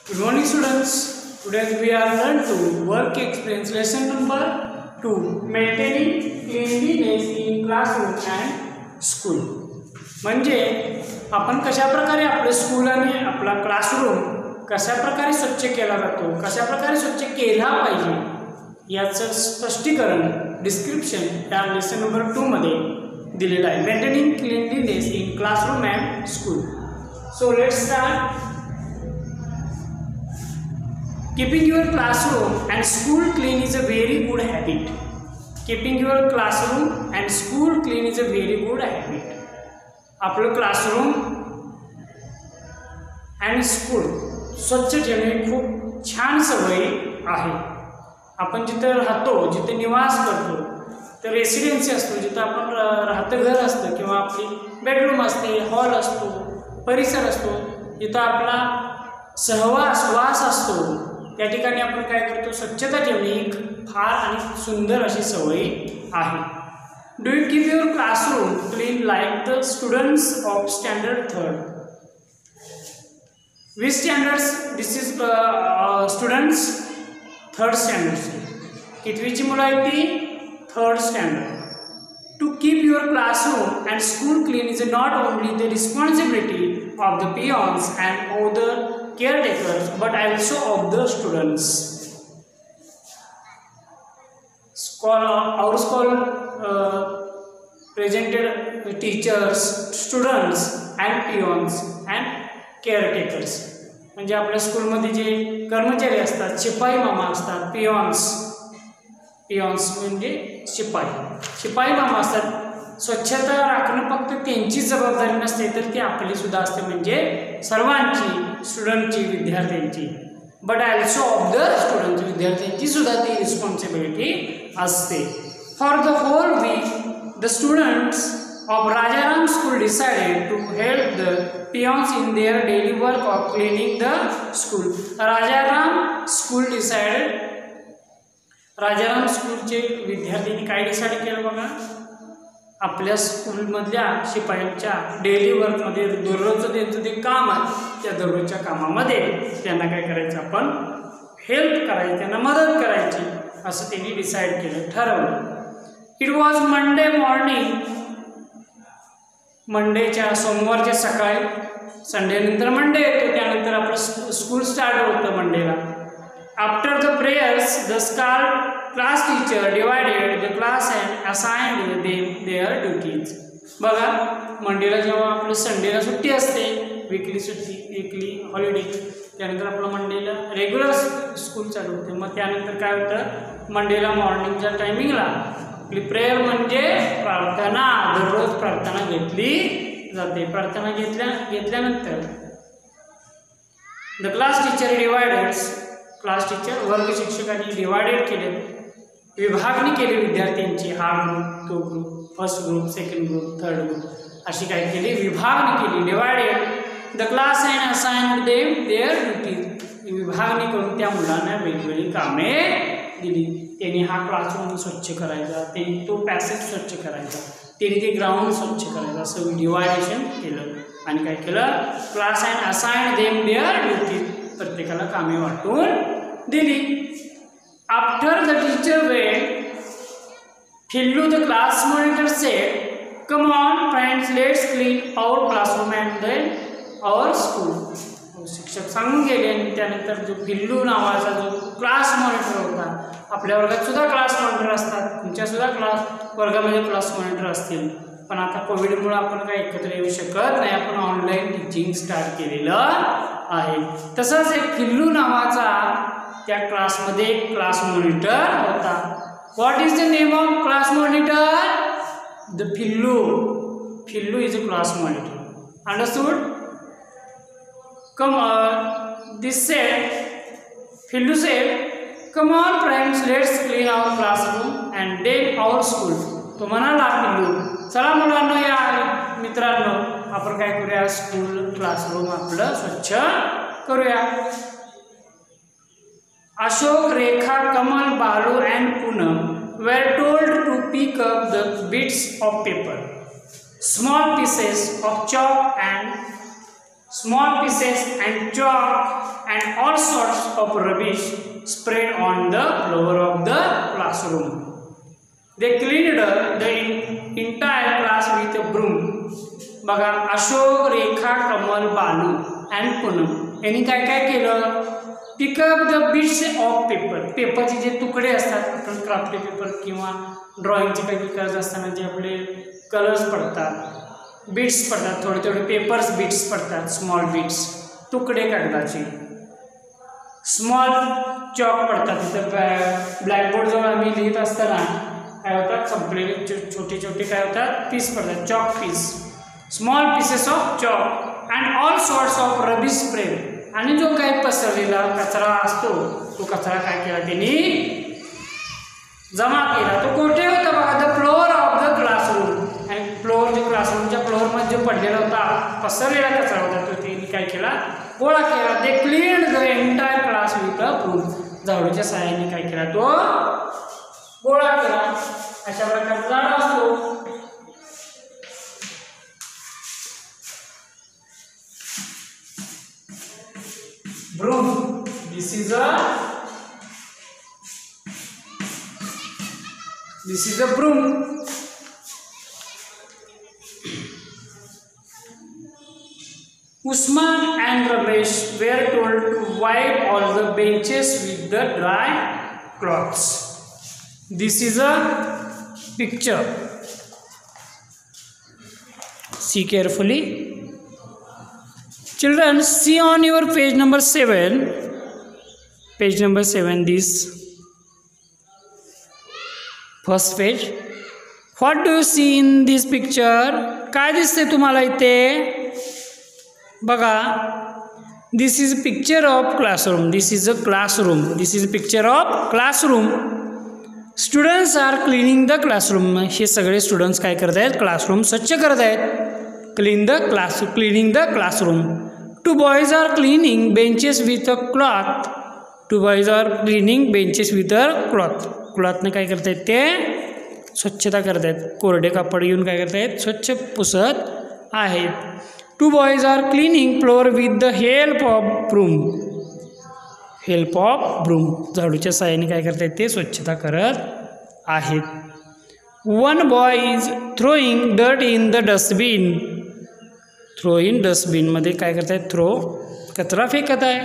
Good morning students. Today we are learn to work experience lesson number 2 maintaining cleanliness in classroom and school. म्हणजे आपण कशा प्रकारे आपले school आणि आपला क्लासरूम कशा प्रकारे स्वच्छ केला जातो, कशा प्रकारे स्वच्छ केला पाहिजे याचं स्पष्टीकरण डिस्क्रिप्शन या लेसन नंबर 2 मध्ये दिलेलं आहे. Maintaining cleanliness in classroom and school. So let's start. Keeping your classroom and school clean is a very good habit. Keeping your classroom and school clean is a very good habit. आपलं classroom आणि school स्वच्छ ठेवणे खूप छान सवय आहे. आपण जिथे राहतो, जिथे निवास करतो, तर रेसिडेन्सी असतो, जिथे आपण राहतं घर असतं किंवा आपली बेडरूम असते, हॉल असतो, परिसर असतो, जिथं आपला वास असतो, त्या ठिकाणी आपण काय करतो, स्वच्छता ठेवणे एक फार आणि सुंदर अशी सवय आहे. Do you keep your classroom clean like the students of standard 3rd? Which standards? This is students 3rd standards. कितवीची मुलं आहेत ती? 3rd standard. To keep your classroom and school clean is not only the responsibility of the peons and other caretakers but also of the students. Our school presented teachers, students and peons and caretakers. म्हणजे आपल्या स्कूलमध्ये जे कर्मचारी असतात, शिपाई मामा असतात, पियॉन्स म्हणजे शिपाई मामा असतात. स्वच्छता राखणं फक्त त्यांची जबाबदारी नसते, तर ती आपली सुद्धा असते, म्हणजे सर्वांची, स्टुडंटची, विद्यार्थ्यांची. But also of the student, विद्यार्थ्यांची सुद्धा ती रिस्पॉन्सिबिलिटी असते. For the whole week the students of Rajaram school decided to help the peons in their daily work of cleaning the school. Rajaram स्कूलचे विद्यार्थ्यांनी काय डिसाईड केलं बघा, आपल्या स्कूलमधल्या शिपायांच्या डेली वर्कमध्ये दररोजचं त्यांचं ते काम आहे, त्या दररोजच्या कामामध्ये त्यांना काय करायचं, आपण हेल्प करायची, त्यांना मदत करायची, असं त्यांनी डिसाईड केलं, ठरवलं. It was Monday morning. सोमवारच्या सकाळी, संडे नंतर मंडे येतो, त्यानंतर आपलं स्कूल स्टार्ट होतं मंडेला. After the prayers, the class teacher divided the class and assigned them their duties. बघा, मंडेला जेव्हा आपलं संडेला सुट्टी असते, वीकली हॉलिडे, त्यानंतर आपलं मंडेला रेग्युलर स्कूल चालू होते. मग त्यानंतर काय होतं, मंडेला मॉर्निंगच्या टायमिंगला आपली प्रेयर म्हणजे प्रार्थना, दररोज प्रार्थना घेतली जाते. प्रार्थना घेतल्यानंतर the class teacher divided, class teacher वर्ग शिक्षकांनी डिवायडेड केले, विभागणी केली विद्यार्थ्यांची, हा ग्रुप, तो group, first group, second group, third group, अशी काय केली, विभागणी केली, divided the class and assigned them their duties. विभागणी करून त्या मुलांना वेगवेगळी कामे दिली. त्यांनी हा क्लासरूम स्वच्छ करायचा, त्यांनी तो पॅसेज स्वच्छ करायचा, त्यांनी ते ग्राउंड स्वच्छ करायचं, असं डिवायडेशन केलं. आणि काय केलं, class and assigned them their duties, प्रत्येकाला कामे वाटून दिली. After the teacher went, Phillu the class monitor said, come on friends, let's clean our classroom and then our school. शिक्षक सांगून गेले. आणि त्यानंतर जो फिल्लू नावाचा जो क्लास मॉनिटर होता, आपल्या वर्गात सुद्धा क्लास मॉनिटर असतात, तुमच्या सुद्धा वर्गामध्ये क्लास मॉनिटर असतील, पण आता कोविडमुळे आपण काही एकत्र येऊ शकत नाही, आपण ऑनलाईन टीचिंग स्टार्ट केलेलं आहे. तसंच एक फिल्लू नावाचा त्या क्लासमध्ये एक क्लास मॉनिटर होता. What is the name of class monitor? The Phillu is a class monitor. Understood? Come this said, Phillu said, come on friends, let's clean our classroom and then our school. तो म्हणाला फिल्लू, चला मुलांनो, या मित्रांनो, आपण काय करूया, स्कूल क्लासरूम आपलं स्वच्छ करूया. Ashok, Rekha, Kamal, Balu and Poonam were told to pick up the bits of paper, small pieces of chalk and chalk and all sorts of rubbish spread on the floor of the classroom. They cleaned the entire class with a broom. बघा, Ashok, Rekha, Kamal, Balu and Poonam यांनी काय काय केलं? Pick up the bits of paper. पेपरचे जे तुकडे असतात, आपण क्राफ्ट पेपर किंवा ड्रॉइंगचे काही करत असताना जे आपले कलर्स पडतात, बिट्स पडतात, थोडे थोडे पेपर्स बिट्स पडतात, स्मॉल बिट्स, तुकडे कागदाचे, स्मॉल चॉक पडतात. तिथं ब्लॅकबोर्ड जवळ आम्ही लिहित असताना काय होतात? संपलेले छोटे छोटे काय होतात? पीस पडतात, chalk piece, small pieces of chalk and all sorts of rubbish spread. आणि जो काही पसरलेला कचरा असतो तो कचरा काय केला त्यांनी? जमा केला. तो कुठे होता बघा? The floor of the classroom. आणि फ्लोअर जे क्लासरूमच्या फ्लोअरमध्ये जो पडलेला होता, पसरलेला कचरा होता, तो त्यांनी काय केला? गोळा केला. They cleaned the entire class with a broom. झाडूच्या सहाय्याने काय केला? तो गोळा केला. अशा प्रकारचा झाड असतो. broom. This is a broom. Usman and Ramesh were told to wipe all the benches with the dry cloths. This is a picture. See carefully. Children, see on your page number 7. Page number 7. This first page. What do you see in this picture? काय दिसते तुम्हाला इथे? बघा. This is a picture of classroom. This is a classroom. This is a picture of classroom. Students are cleaning the classroom. हे सगळे students काय करत आहेत? क्लासरूम स्वच्छ करत आहेत. Cleaning the classroom. Two boys are cleaning benches with a cloth. Two boys are cleaning benches with a cloth. क्लॉथने काय करतायत? ते स्वच्छता करतायत. कोरडे कापड घेऊन काय करतायत? स्वच्छ पुसत आहेत. Two boys are cleaning floor with the help of broom. Help of broom. झाडूच्या सहाय्याने काय करतायत? ते स्वच्छता करत आहेत. One boy is throwing dirt in the dustbin. Throw in dustbin मध्ये काय करतायत? थ्रो कचरा फेकत आहे.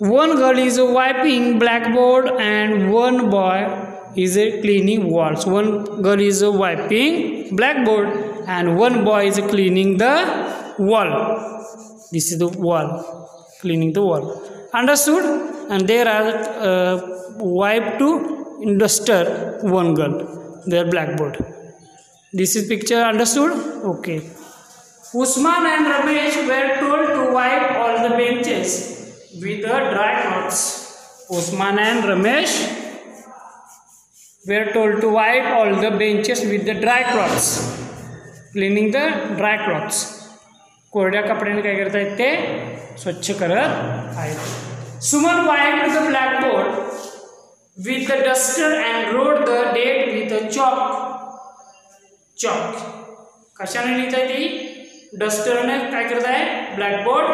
One girl is wiping blackboard and one boy is cleaning walls. One girl is wiping blackboard and one boy is cleaning the wall. This is the wall. Cleaning the wall. Understood? And there are wipe two duster one girl there blackboard. This is picture. Understood? Okay. Usman and Ramesh were told to wipe all the benches with the dry cloths. Usman and Ramesh were told to wipe all the benches with the dry cloths. Cleaning the dry cloths. कोरड्या कपड्याने काय करत आहेत? ते स्वच्छ करत आहेत. Suman wiped the blackboard with the duster and wrote the date with a chalk. कशाने लिहित आहे ती? डस्टरने काय करत आहे? ब्लॅकबोर्ड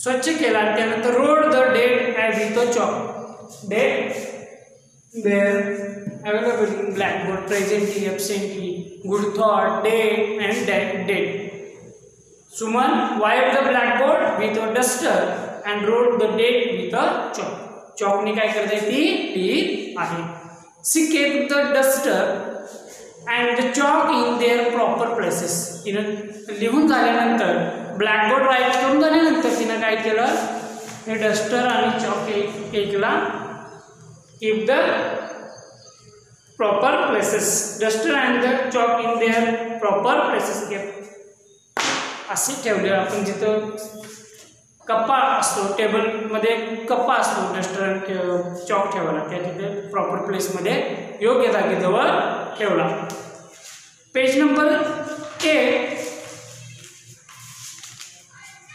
स्वच्छ केला आणि त्यानंतर wrote the date with a chalk. Date there available in blackboard, presently, absently, good thought, date and date. Suman wipe the blackboard with a duster and wrote the date with a chalk. चॉकने काय करत आहे? ती लिहित आहे. She kept the duster and the chalk in their proper places. तिनं लिहून झाल्यानंतर ब्लॅकबोर्ड राईट करून झाल्यानंतर तिनं काय केलं? हे डस्टर आणि चॉक एकला keep the proper places. Duster and the chalk in their proper places kept. असे ठेवले. आपण जिथं कप्पा असतो, टेबलमध्ये कप्पा असतो डस्टर चॉक ठेवायला, त्या तिथे प्रॉपर प्लेसमध्ये योग्य जागेजवळ ठेवला. Page number 8.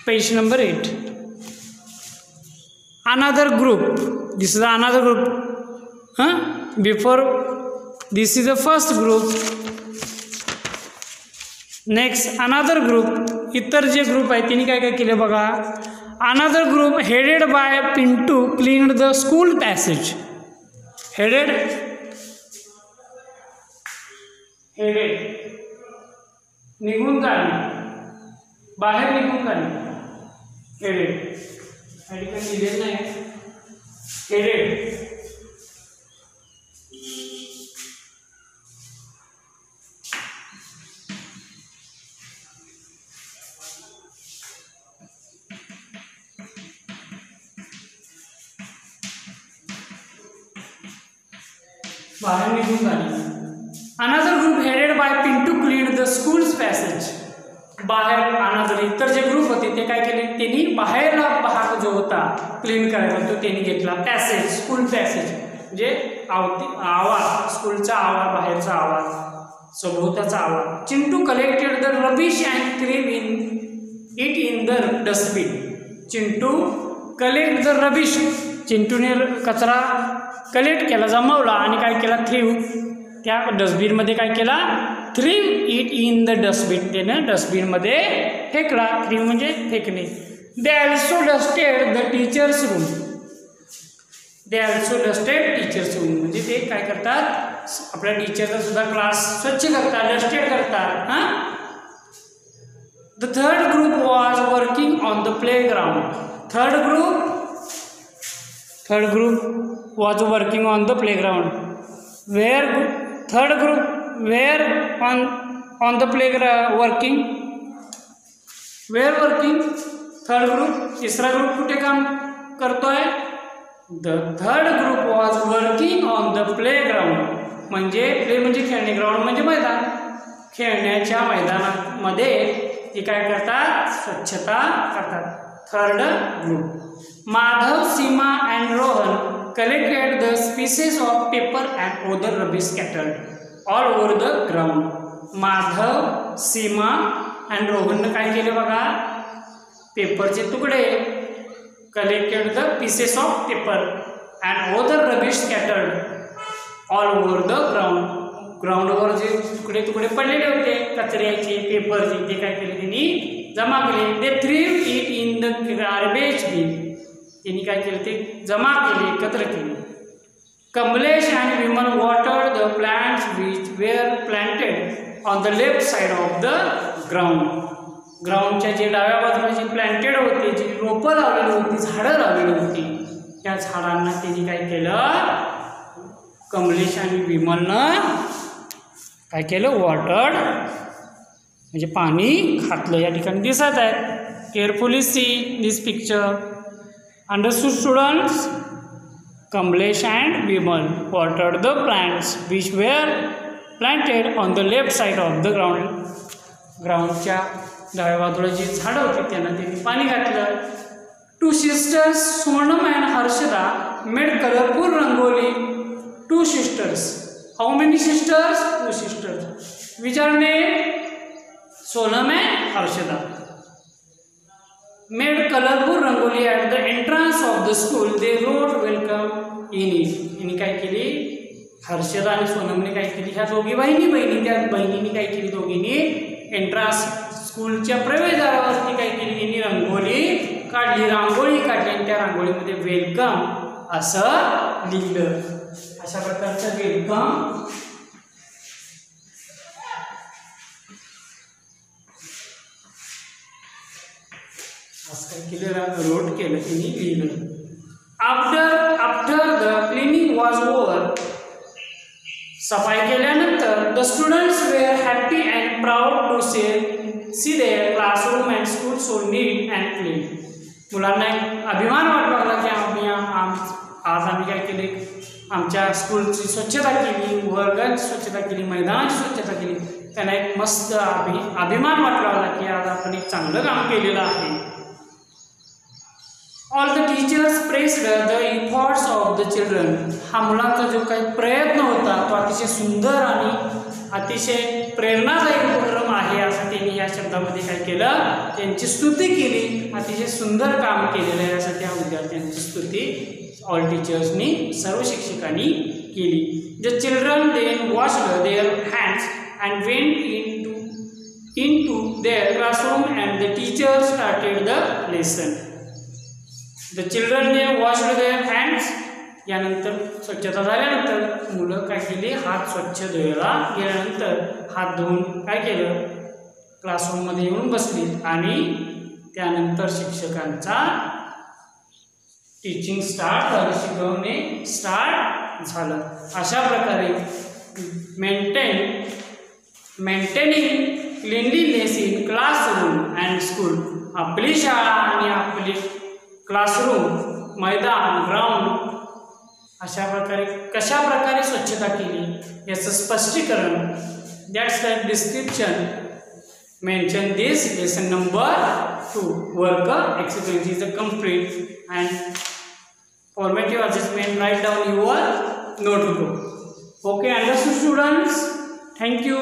Page number 8. Another group. This is another group. Before this is the first group. Next another group. इतर जे ग्रुप आहेत त्यांनी काय काय केले बघा. Another group headed by Pintu cleaned the school passage. Headed निघून काढणे, बाहेर निघून काढणे. हेडेड या ठिकाणी लिहिलेलं नाही. हेडेड बाहेर निघून काढणे. Another group headed by Pintu cleaned the schools passage. बाहेर अनदर इतर जे ग्रुप होते ते काय केले, त्यांनी बाहेरला भाग जो होता क्लीन करायचा तो त्यांनी घेतला. पॅसेज स्कूल पॅसेज म्हणजे आवाज, स्कूलचा आवाज, बाहेरचा आवाज, सभोवताचा आवाज. Chintu collected the rubbish and threw it in the dustbin. Chintu collect the rubbish, चिंटूने कचरा कलेक्ट केला, जमवला आणि काय केला, थ्रीव त्या डस्टबिनमध्ये काय केला, थ्रीव इट इन द डस्टबिन, त्यानं डस्टबिनमध्ये फेकला. थ्रीव म्हणजे फेकणे. They also dusted the teachers room. They also dusted teachers room म्हणजे ते काय करतात, आपल्या टीचरचा सुद्धा क्लास स्वच्छ करतात, डस्टेड करतात. हां. The third group was working on the play ground. Third group was working on the playground. Third group were on the playground working. Where working? Third group. तीसरा ग्रुप कुठे काम करतोय? The third group was working on the playground. म्हणजे play म्हणजे खेळणे, ground म्हणजे मैदान. खेळण्याच्या मैदानामध्ये ते काय करतात, स्वच्छता करतात. Third group. Madhav, Seema and Rohan collected the pieces of paper and other rubbish scattered all over the ground. Madhav, Seema and Rohan काय केले बघा, पेपरचे तुकडे, collected the pieces of paper and other rubbish scattered all over the ground. ग्राउंडवर जे तुकडे तुकडे पडलेले होते कचऱ्याचे, पेपरचे, ते काय केले, त्यांनी जमा केले. They threw it in the garbage bin. त्यांनी काय केलं, ते जमा केले, एकत्र केले. Kamlesh and Vimal watered the plants which were planted on the left side of the ground. ग्राउंडच्या जे डाव्या बाजूला जे प्लांटेड होते, जी रोपं लावलेली होती, झाडं लावलेली होती, त्या झाडांना त्यांनी काय केलं, कमलेश आणि विमलनं काय केलं, वॉटर्ड म्हणजे पाणी घातलं. या ठिकाणी दिसत आहे. Carefully see this picture. Understood students? Kamlesh and Vimal watered the plants which were planted on the left side of the ground. ग्राउंडच्या डाव्या बाजूला जी झाडं होती त्यांना त्यांनी पाणी घातलं. Two sisters, Sonam and Harshada, made colorful rangoli. Two sisters. How many sisters? Two sisters. Which are named? Sonam and Harshada. Made colorful rangoli at the entrance of the school. They wrote welcome in it. यांनी काय केली, हर्षदा आणि सोनमने काय केली, ह्या दोघी बहिणी, त्या बहिणींनी काय केली, दोघींनी एंट्रान्स स्कूलच्या प्रवेशद्वारावरती काय केली, यांनी रंगोली काढली, रांगोळी काढली आणि त्या रांगोळीमध्ये वेलकम असं लिहिलं. अशा प्रकारचं वेलकम रोट केलं, त्यांनी लिहिलं. After the cleaning was over. सफाई केल्यानंतर the students were happy and proud to see their classroom and school so neat and clean. मुलांना अभिमान वाटू लागला की आज आम्ही काय केले, आमच्या स्कूलची स्वच्छता केली, वर्गाची स्वच्छता केली, मैदानाची स्वच्छता केली. त्यांना एक मस्त अभिमान वाटू लागला की आज आपण एक चांगलं काम केलेलं आहे. All the teachers praised the efforts of the children. हा मुलांचा जो काही प्रयत्न होता तो अतिशय सुंदर आणि अतिशय प्रेरणादायी उपक्रम आहे असं त्यांनी या शब्दामध्ये काय केलं, त्यांची स्तुती केली. अतिशय सुंदर काम केलेलं आहे असं त्या विद्यार्थ्यांची स्तुती ऑल टीचर्सनी, सर्व शिक्षकांनी केली. The children then washed their hands and went into into their classroom and the teacher started the lesson. The children they washed their hands. यानंतर स्वच्छता झाल्यानंतर मुलं काय केली, हात स्वच्छ धुवायला गेल्यानंतर हात धुवून काय केलं, क्लासरूममध्ये येऊन बसली आणि त्यानंतर शिक्षकांचा टीचिंग स्टार्ट झालं, शिकवणे स्टार्ट झालं. अशा प्रकारे maintaining cleanliness in classroom and school. आपली शाळा आणि आपली क्लासरूम, मैदान, ग्राउंड अशा प्रकारे कशा प्रकारे स्वच्छता केली याचं स्पष्टीकरण, that's the description mention this lesson number 2. Work exercise is a complete and formative assessment. Write down your notebook. Okay, understood students? Thank you.